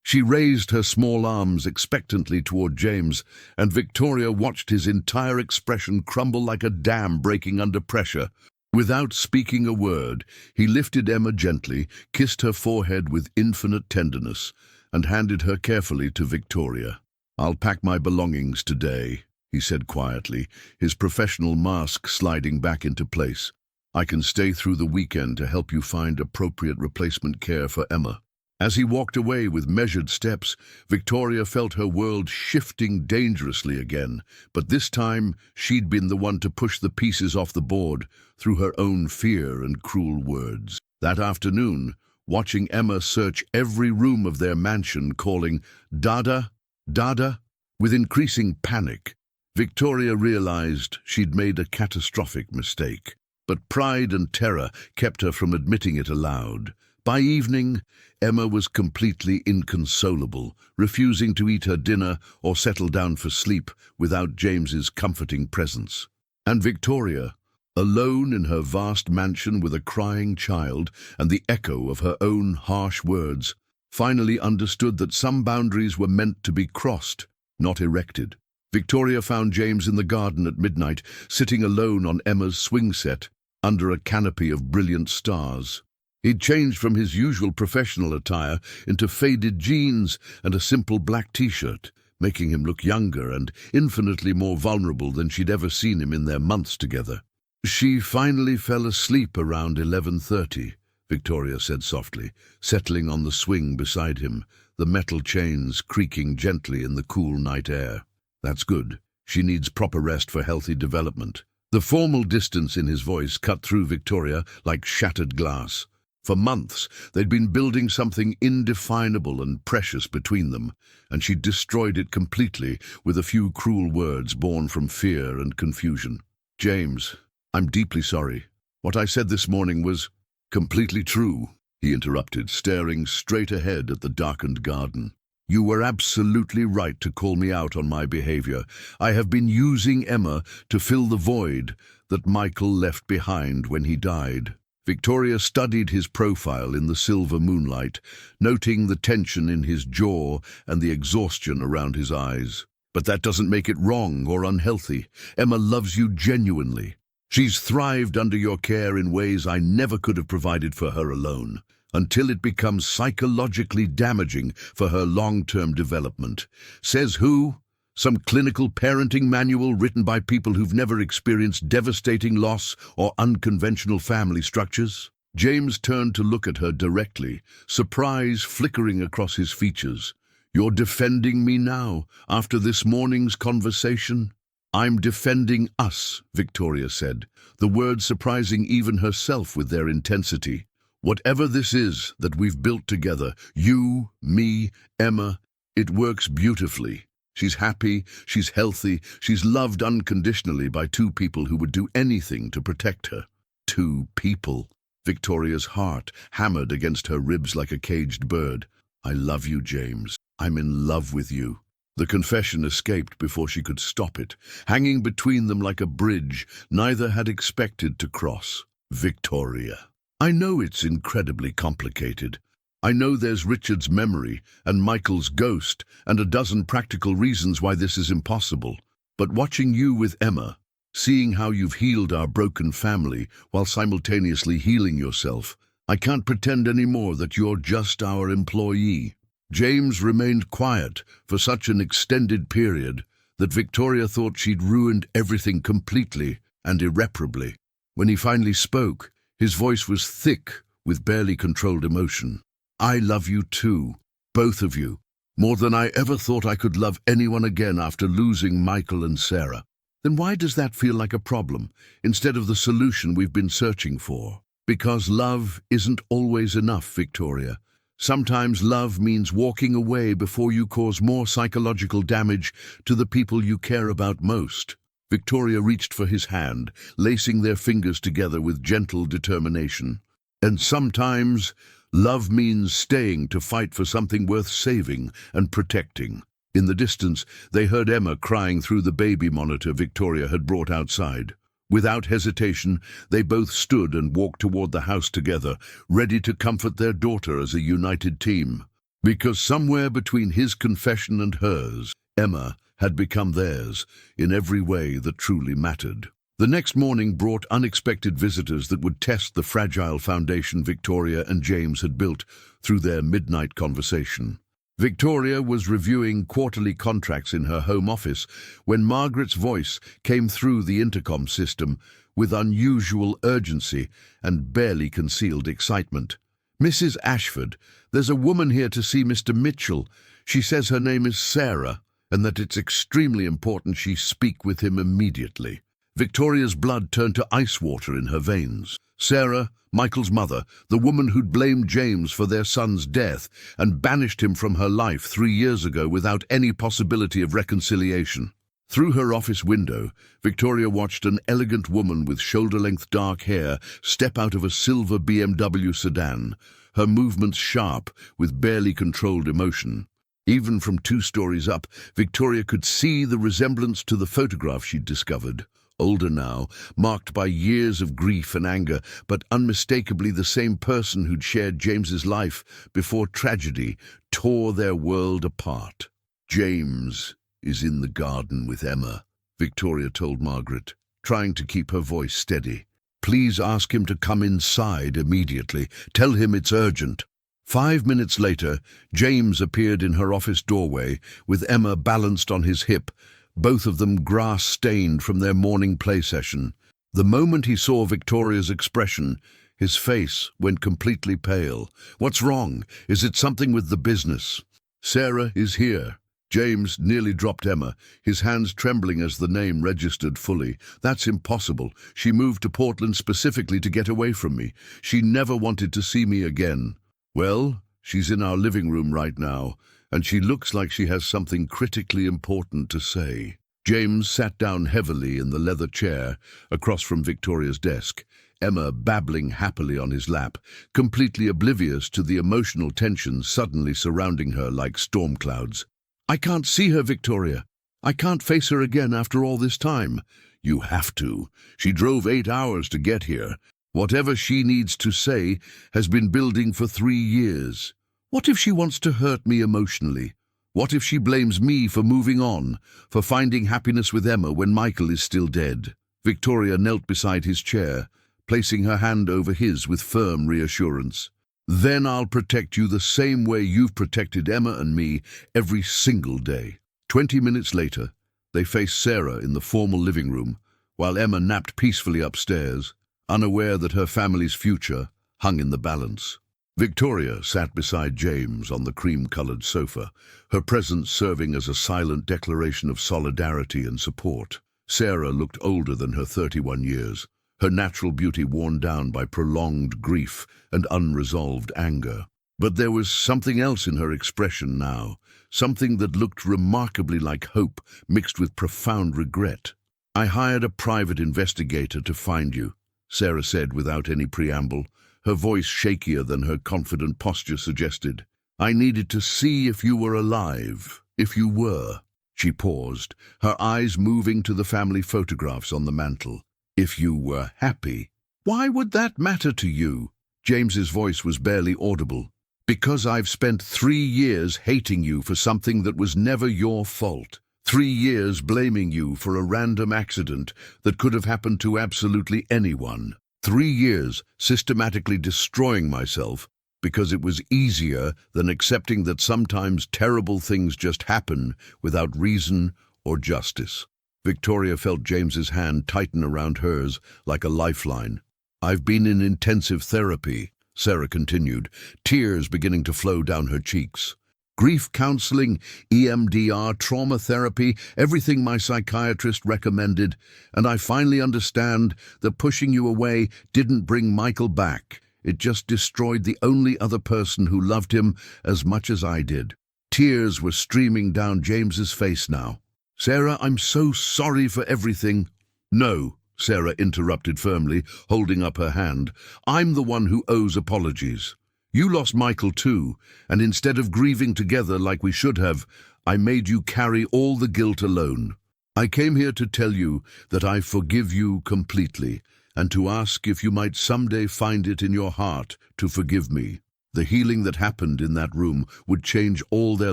She raised her small arms expectantly toward James, and Victoria watched his entire expression crumble like a dam breaking under pressure. Without speaking a word, he lifted Emma gently, kissed her forehead with infinite tenderness, and handed her carefully to Victoria. "I'll pack my belongings today," he said quietly, his professional mask sliding back into place. "I can stay through the weekend to help you find appropriate replacement care for Emma." As he walked away with measured steps, Victoria felt her world shifting dangerously again, but this time she'd been the one to push the pieces off the board through her own fear and cruel words. That afternoon, watching Emma search every room of their mansion, calling "Dada, Dada," with increasing panic, Victoria realized she'd made a catastrophic mistake. But pride and terror kept her from admitting it aloud. By evening, Emma was completely inconsolable, refusing to eat her dinner or settle down for sleep without James's comforting presence. And Victoria, alone in her vast mansion with a crying child and the echo of her own harsh words, finally understood that some boundaries were meant to be crossed, not erected. Victoria found James in the garden at midnight, sitting alone on Emma's swing set, under a canopy of brilliant stars. He'd changed from his usual professional attire into faded jeans and a simple black t-shirt, making him look younger and infinitely more vulnerable than she'd ever seen him in their months together. "She finally fell asleep around 11:30, Victoria said softly, settling on the swing beside him, the metal chains creaking gently in the cool night air. That's good. She needs proper rest for healthy development. The formal distance in his voice cut through Victoria like shattered glass. For months, they'd been building something indefinable and precious between them, and she'd destroyed it completely with a few cruel words born from fear and confusion. "James, I'm deeply sorry. What I said this morning was completely true," he interrupted, staring straight ahead at the darkened garden. "You were absolutely right to call me out on my behavior. I have been using Emma to fill the void that Michael left behind when he died." Victoria studied his profile in the silver moonlight, noting the tension in his jaw and the exhaustion around his eyes. "But that doesn't make it wrong or unhealthy. Emma loves you genuinely. She's thrived under your care in ways I never could have provided for her alone, until it becomes psychologically damaging for her long-term development." Says who? Some clinical parenting manual written by people who've never experienced devastating loss or unconventional family structures? James turned to look at her directly, surprise flickering across his features. "You're defending me now, after this morning's conversation?" "I'm defending us," Victoria said, the words surprising even herself with their intensity. "Whatever this is that we've built together, you, me, Emma, it works beautifully. She's happy, she's healthy, she's loved unconditionally by two people who would do anything to protect her." Two people. Victoria's heart hammered against her ribs like a caged bird. "I love you, James. I'm in love with you." The confession escaped before she could stop it, hanging between them like a bridge neither had expected to cross. "Victoria, I know it's incredibly complicated. I know there's Richard's memory and Michael's ghost and a dozen practical reasons why this is impossible. But watching you with Emma, seeing how you've healed our broken family while simultaneously healing yourself, I can't pretend anymore that you're just our employee." James remained quiet for such an extended period that Victoria thought she'd ruined everything completely and irreparably. When he finally spoke, his voice was thick with barely controlled emotion. "I love you too, both of you, more than I ever thought I could love anyone again after losing Michael and Sarah." "Then why does that feel like a problem instead of the solution we've been searching for?" "Because love isn't always enough, Victoria. Sometimes love means walking away before you cause more psychological damage to the people you care about most." Victoria reached for his hand, lacing their fingers together with gentle determination. "And sometimes love means staying to fight for something worth saving and protecting." In the distance, they heard Emma crying through the baby monitor Victoria had brought outside. Without hesitation, they both stood and walked toward the house together, ready to comfort their daughter as a united team. Because somewhere between his confession and hers, Emma had become theirs in every way that truly mattered. The next morning brought unexpected visitors that would test the fragile foundation Victoria and James had built through their midnight conversation. Victoria was reviewing quarterly contracts in her home office when Margaret's voice came through the intercom system with unusual urgency and barely concealed excitement. "Mrs. Ashford, there's a woman here to see Mr. Mitchell. She says her name is Sarah and that it's extremely important she speak with him immediately." Victoria's blood turned to ice water in her veins. Sarah, Michael's mother, the woman who'd blamed James for their son's death and banished him from her life 3 years ago without any possibility of reconciliation. Through her office window, Victoria watched an elegant woman with shoulder-length dark hair step out of a silver BMW sedan, her movements sharp with barely controlled emotion. Even from 2 stories up, Victoria could see the resemblance to the photograph she'd discovered. Older now, marked by years of grief and anger, but unmistakably the same person who'd shared James's life before tragedy tore their world apart. "James is in the garden with Emma," Victoria told Margaret, trying to keep her voice steady. "Please ask him to come inside immediately. Tell him it's urgent." 5 minutes later, James appeared in her office doorway with Emma balanced on his hip, both of them grass-stained from their morning play session. The moment he saw Victoria's expression, his face went completely pale. "What's wrong? Is it something with the business?" "Sarah is here," James nearly dropped Emma, his hands trembling as the name registered fully. That's impossible. She moved to Portland specifically to get away from me. She never wanted to see me again. Well, she's in our living room right now, and she looks like she has something critically important to say. James sat down heavily in the leather chair across from Victoria's desk, Emma babbling happily on his lap, completely oblivious to the emotional tension suddenly surrounding her like storm clouds. "I can't see her, Victoria. I can't face her again after all this time." "You have to. She drove 8 hours to get here. Whatever she needs to say has been building for 3 years. What if she wants to hurt me emotionally? What if she blames me for moving on, for finding happiness with Emma when Michael is still dead?" Victoria knelt beside his chair, placing her hand over his with firm reassurance. "Then I'll protect you the same way you've protected Emma and me every single day." 20 minutes later, they faced Sarah in the formal living room, while Emma napped peacefully upstairs, unaware that her family's future hung in the balance. Victoria sat beside James on the cream-colored sofa, her presence serving as a silent declaration of solidarity and support. Sarah looked older than her 31 years, her natural beauty worn down by prolonged grief and unresolved anger. But there was something else in her expression now, something that looked remarkably like hope mixed with profound regret. "I hired a private investigator to find you," Sarah said without any preamble, her voice shakier than her confident posture suggested. "I needed to see if you were alive, if you were." She paused, her eyes moving to the family photographs on the mantel. "If you were happy." "Why would that matter to you?" James's voice was barely audible. "Because I've spent 3 years hating you for something that was never your fault. 3 years blaming you for a random accident that could have happened to absolutely anyone. 3 years systematically destroying myself because it was easier than accepting that sometimes terrible things just happen without reason or justice." Victoria felt James's hand tighten around hers like a lifeline. "I've been in intensive therapy," Sarah continued, tears beginning to flow down her cheeks. "Grief counseling, EMDR, trauma therapy, everything my psychiatrist recommended, and I finally understand that pushing you away didn't bring Michael back. It just destroyed the only other person who loved him as much as I did." Tears were streaming down James's face now. "Sarah, I'm so sorry for everything." "No," Sarah interrupted firmly, holding up her hand. "I'm the one who owes apologies. You lost Michael too, and instead of grieving together like we should have, I made you carry all the guilt alone. I came here to tell you that I forgive you completely, and to ask if you might someday find it in your heart to forgive me. The healing that happened in that room would change all their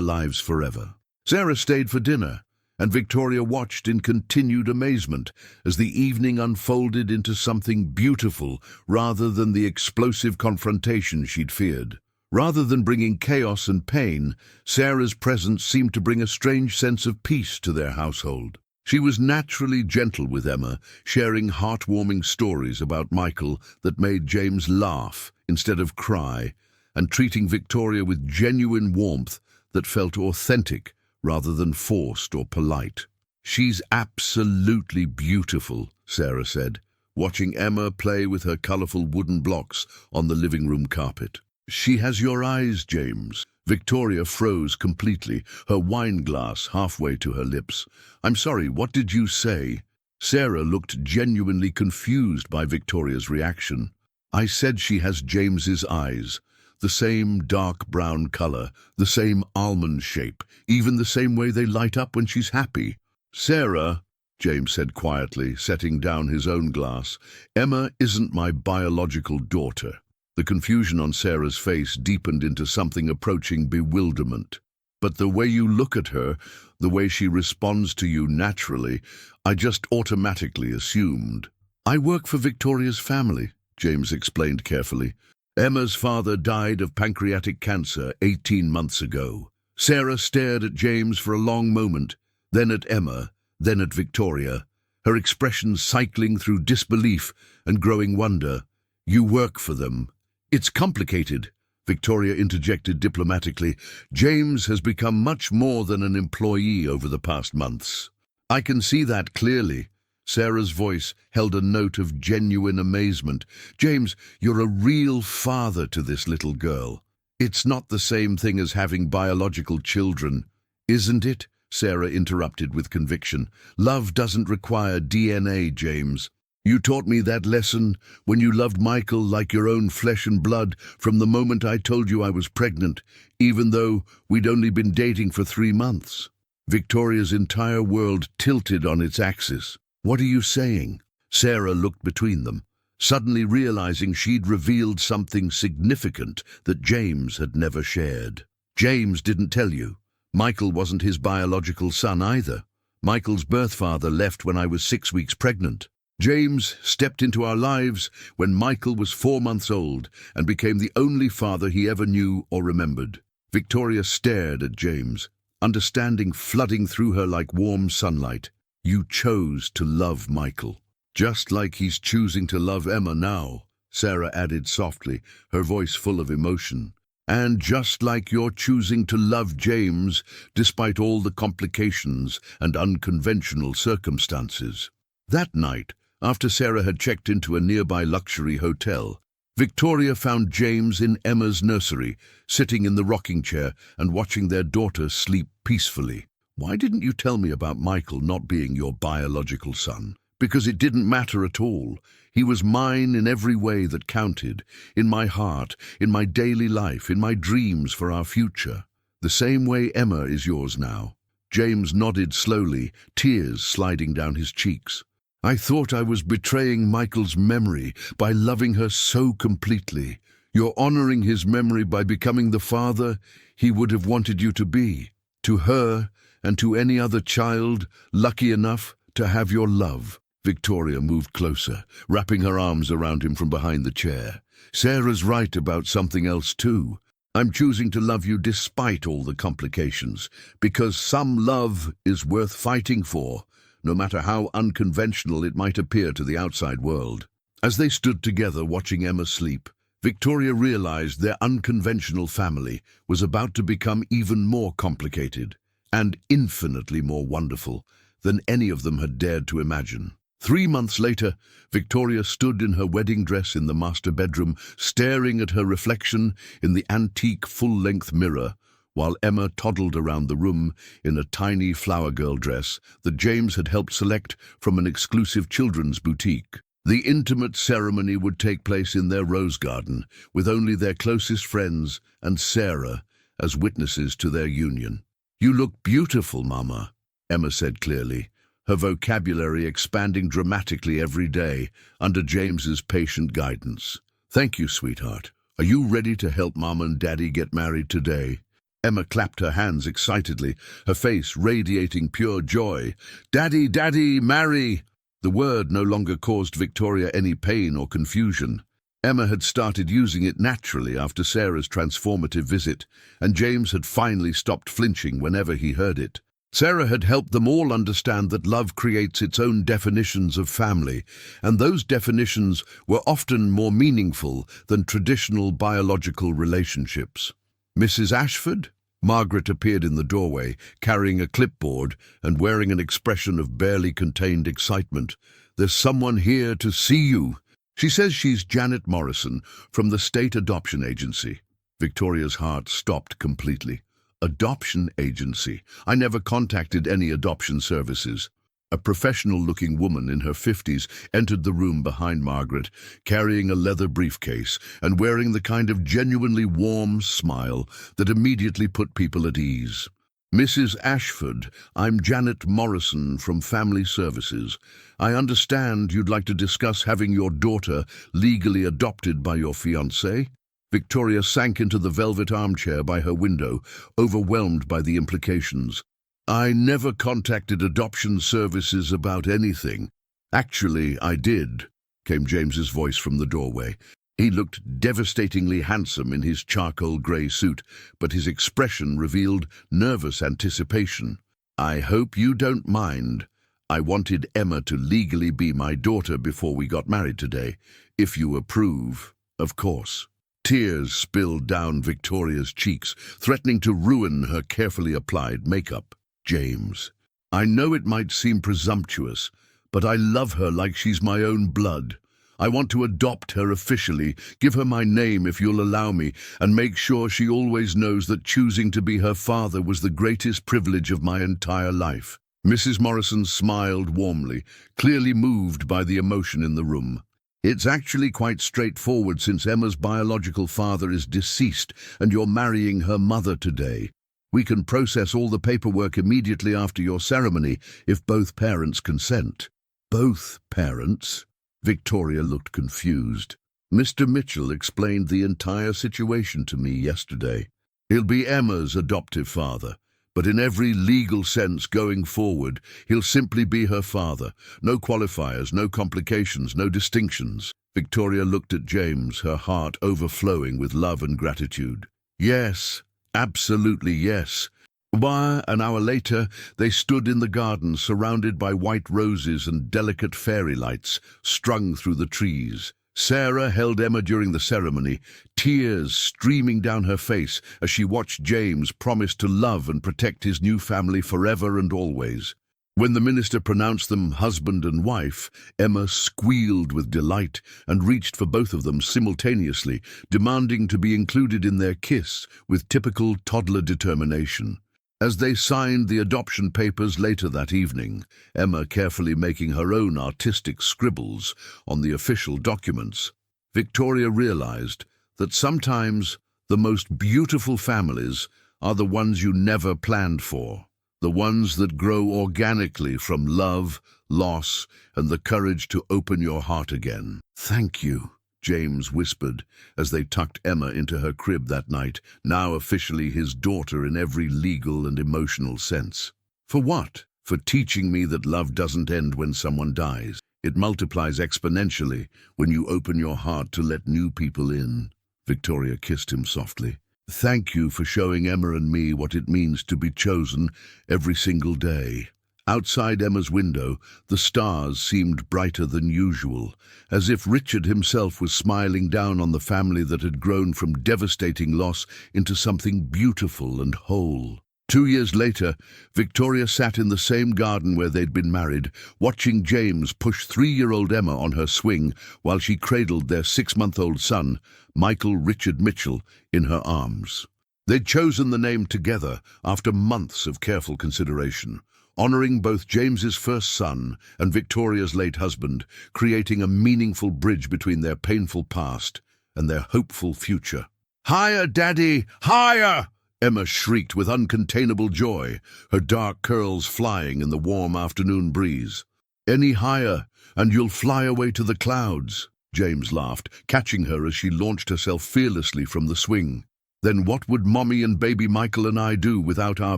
lives forever." Sarah stayed for dinner, and Victoria watched in continued amazement as the evening unfolded into something beautiful rather than the explosive confrontation she'd feared. Rather than bringing chaos and pain, Sarah's presence seemed to bring a strange sense of peace to their household. She was naturally gentle with Emma, sharing heartwarming stories about Michael that made James laugh instead of cry, and treating Victoria with genuine warmth that felt authentic rather than forced or polite. "She's absolutely beautiful," Sarah said, watching Emma play with her colorful wooden blocks on the living room carpet. "She has your eyes, James." Victoria froze completely, her wine glass halfway to her lips. "I'm sorry, what did you say?" Sarah looked genuinely confused by Victoria's reaction. "I said she has James's eyes. The same dark brown color, the same almond shape, even the same way they light up when she's happy." "Sarah," James said quietly, setting down his own glass, "Emma isn't my biological daughter." The confusion on Sarah's face deepened into something approaching bewilderment. "But the way you look at her, the way she responds to you naturally, I just automatically assumed." "I work for Victoria's family," James explained carefully. "Emma's father died of pancreatic cancer 18 months ago." Sarah stared at James for a long moment, then at Emma, then at Victoria, her expression cycling through disbelief and growing wonder. "You work for them. It's complicated. Victoria interjected diplomatically. James has become much more than an employee over the past months. I can see that clearly. Sarah's voice held a note of genuine amazement. James, you're a real father to this little girl. It's not the same thing as having biological children, isn't it? Sarah interrupted with conviction. Love doesn't require DNA, James. You taught me that lesson when you loved Michael like your own flesh and blood from the moment I told you I was pregnant, even though we'd only been dating for 3 months. Victoria's entire world tilted on its axis. What are you saying? Sarah looked between them, suddenly realizing she'd revealed something significant that James had never shared. James didn't tell you. Michael wasn't his biological son either. Michael's birth father left when I was 6 weeks pregnant. James stepped into our lives when Michael was 4 months old and became the only father he ever knew or remembered. Victoria stared at James, understanding flooding through her like warm sunlight. You chose to love Michael, just like he's choosing to love Emma now, Sarah added softly, her voice full of emotion. And just like you're choosing to love James despite all the complications and unconventional circumstances. That night, after Sarah had checked into a nearby luxury hotel, Victoria found James in Emma's nursery, sitting in the rocking chair and watching their daughter sleep peacefully. Why didn't you tell me about Michael not being your biological son? Because it didn't matter at all. He was mine in every way that counted, in my heart, in my daily life, in my dreams for our future. The same way Emma is yours now. James nodded slowly, tears sliding down his cheeks. I thought I was betraying Michael's memory by loving her so completely. You're honoring his memory by becoming the father he would have wanted you to be. To her and to any other child lucky enough to have your love. Victoria moved closer, wrapping her arms around him from behind the chair. Sarah's right about something else too. I'm choosing to love you despite all the complications, because some love is worth fighting for, no matter how unconventional it might appear to the outside world. As they stood together watching Emma sleep, Victoria realized their unconventional family was about to become even more complicated and infinitely more wonderful than any of them had dared to imagine. 3 months later, Victoria stood in her wedding dress in the master bedroom, staring at her reflection in the antique full-length mirror, while Emma toddled around the room in a tiny flower girl dress that James had helped select from an exclusive children's boutique. The intimate ceremony would take place in their rose garden, with only their closest friends and Sarah as witnesses to their union. You look beautiful, Mama, Emma said clearly, her vocabulary expanding dramatically every day under James's patient guidance. Thank you, sweetheart. Are you ready to help Mom and Daddy get married today? Emma clapped her hands excitedly, her face radiating pure joy. Daddy, Daddy, marry! The word no longer caused Victoria any pain or confusion. Emma had started using it naturally after Sarah's transformative visit, and James had finally stopped flinching whenever he heard it. Sarah had helped them all understand that love creates its own definitions of family, and those definitions were often more meaningful than traditional biological relationships. Mrs. Ashford? Margaret appeared in the doorway, carrying a clipboard and wearing an expression of barely contained excitement. There's someone here to see you. She says she's Janet Morrison from the State Adoption Agency. Victoria's heart stopped completely. Adoption agency. I never contacted any adoption services. A professional-looking woman in her 50s entered the room behind Margaret, carrying a leather briefcase and wearing the kind of genuinely warm smile that immediately put people at ease. Mrs. Ashford, I'm Janet Morrison from Family Services. I understand you'd like to discuss having your daughter legally adopted by your fiancé? Victoria sank into the velvet armchair by her window, overwhelmed by the implications. I never contacted adoption services about anything. Actually, I did, came James's voice from the doorway. He looked devastatingly handsome in his charcoal grey suit, but his expression revealed nervous anticipation. I hope you don't mind. I wanted Emma to legally be my daughter before we got married today. If you approve, of course. Tears spilled down Victoria's cheeks, threatening to ruin her carefully applied makeup. James, I know it might seem presumptuous, but I love her like she's my own blood. I want to adopt her officially, give her my name if you'll allow me, and make sure she always knows that choosing to be her father was the greatest privilege of my entire life. Mrs. Morrison smiled warmly, clearly moved by the emotion in the room. It's actually quite straightforward since Emma's biological father is deceased and you're marrying her mother today. We can process all the paperwork immediately after your ceremony if both parents consent. Both parents? Victoria looked confused. Mr. Mitchell explained the entire situation to me yesterday. He'll be Emma's adoptive father, but in every legal sense going forward, he'll simply be her father. No qualifiers, no complications, no distinctions. Victoria looked at James, her heart overflowing with love and gratitude. Yes, absolutely yes. An hour later, they stood in the garden surrounded by white roses and delicate fairy lights strung through the trees. Sarah held Emma during the ceremony, tears streaming down her face as she watched James promise to love and protect his new family forever and always. When the minister pronounced them husband and wife, Emma squealed with delight and reached for both of them simultaneously, demanding to be included in their kiss with typical toddler determination. As they signed the adoption papers later that evening, Emma carefully making her own artistic scribbles on the official documents, Victoria realized that sometimes the most beautiful families are the ones you never planned for, the ones that grow organically from love, loss, and the courage to open your heart again. Thank you, James whispered as they tucked Emma into her crib that night, now officially his daughter in every legal and emotional sense. For what? For teaching me that love doesn't end when someone dies. It multiplies exponentially when you open your heart to let new people in. Victoria kissed him softly. Thank you for showing Emma and me what it means to be chosen every single day. Outside Emma's window, the stars seemed brighter than usual, as if Richard himself was smiling down on the family that had grown from devastating loss into something beautiful and whole. 2 years later, Victoria sat in the same garden where they'd been married, watching James push 3-year-old Emma on her swing while she cradled their 6-month-old son, Michael Richard Mitchell, in her arms. They'd chosen the name together after months of careful consideration, honoring both James's first son and Victoria's late husband, creating a meaningful bridge between their painful past and their hopeful future. "Higher, Daddy! Higher!" Emma shrieked with uncontainable joy, her dark curls flying in the warm afternoon breeze. "Any higher, and you'll fly away to the clouds," James laughed, catching her as she launched herself fearlessly from the swing. "Then what would Mommy and baby Michael and I do without our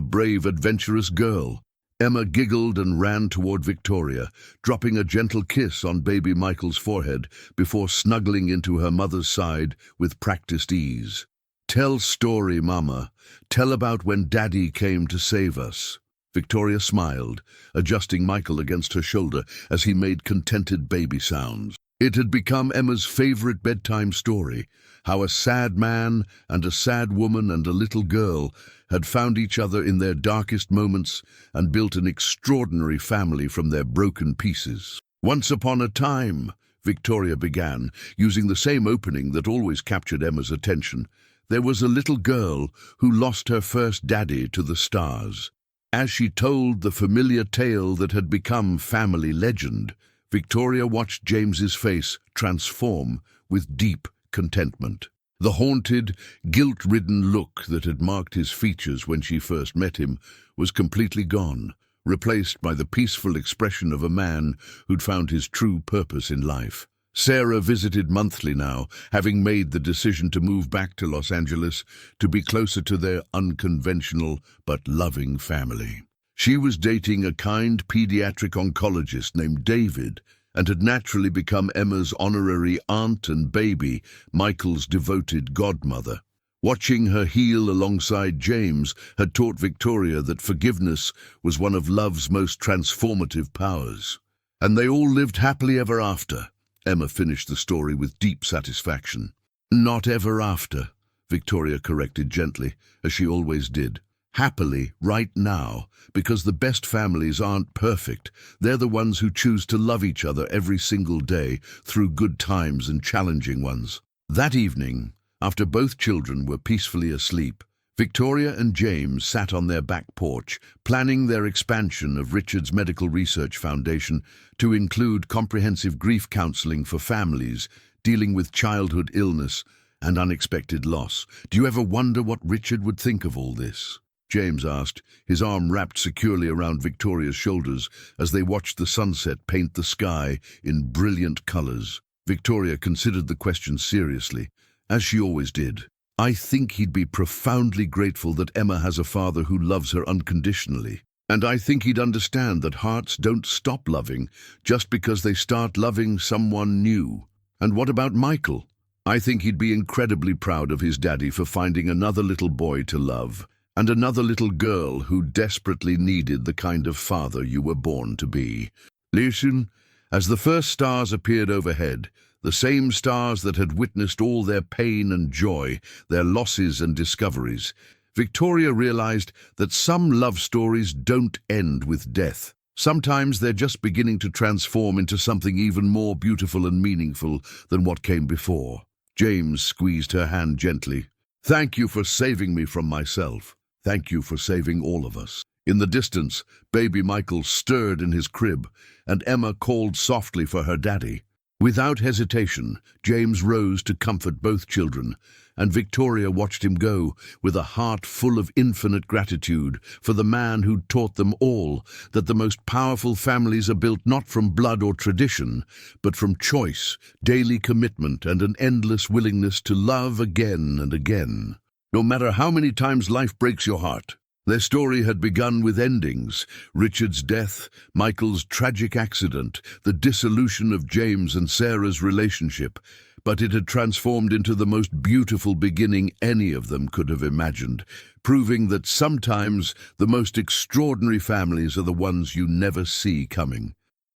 brave, adventurous girl?" Emma giggled and ran toward Victoria, dropping a gentle kiss on baby Michael's forehead before snuggling into her mother's side with practiced ease. "Tell story, Mama. Tell about when Daddy came to save us." Victoria smiled, adjusting Michael against her shoulder as he made contented baby sounds. It had become Emma's favorite bedtime story, how a sad man and a sad woman and a little girl had found each other in their darkest moments and built an extraordinary family from their broken pieces. "Once upon a time," Victoria began, using the same opening that always captured Emma's attention, "there was a little girl who lost her first daddy to the stars." As she told the familiar tale that had become family legend, Victoria watched James's face transform with deep contentment. The haunted, guilt-ridden look that had marked his features when she first met him was completely gone, replaced by the peaceful expression of a man who'd found his true purpose in life. Sarah visited monthly now, having made the decision to move back to Los Angeles to be closer to their unconventional but loving family. She was dating a kind pediatric oncologist named David and had naturally become Emma's honorary aunt and baby, Michael's devoted godmother. Watching her heal alongside James had taught Victoria that forgiveness was one of love's most transformative powers. And they all lived happily ever after. Emma finished the story with deep satisfaction. Not ever after, Victoria corrected gently, as she always did. Happily, right now, because the best families aren't perfect. They're the ones who choose to love each other every single day through good times and challenging ones. That evening, after both children were peacefully asleep, Victoria and James sat on their back porch, planning their expansion of Richard's Medical Research Foundation to include comprehensive grief counseling for families dealing with childhood illness and unexpected loss. Do you ever wonder what Richard would think of all this? James asked, his arm wrapped securely around Victoria's shoulders as they watched the sunset paint the sky in brilliant colors. Victoria considered the question seriously, as she always did. I think he'd be profoundly grateful that Emma has a father who loves her unconditionally. And I think he'd understand that hearts don't stop loving just because they start loving someone new. And what about Michael? I think he'd be incredibly proud of his daddy for finding another little boy to love, and another little girl who desperately needed the kind of father you were born to be. Listen, as the first stars appeared overhead, the same stars that had witnessed all their pain and joy, their losses and discoveries, Victoria realized that some love stories don't end with death. Sometimes they're just beginning to transform into something even more beautiful and meaningful than what came before. James squeezed her hand gently. Thank you for saving me from myself. Thank you for saving all of us. In the distance, baby Michael stirred in his crib, and Emma called softly for her daddy. Without hesitation, James rose to comfort both children, and Victoria watched him go with a heart full of infinite gratitude for the man who'd taught them all that the most powerful families are built not from blood or tradition, but from choice, daily commitment, and an endless willingness to love again and again. No matter how many times life breaks your heart. Their story had begun with endings: Richard's death, Michael's tragic accident, the dissolution of James and Sarah's relationship, but it had transformed into the most beautiful beginning any of them could have imagined, proving that sometimes the most extraordinary families are the ones you never see coming.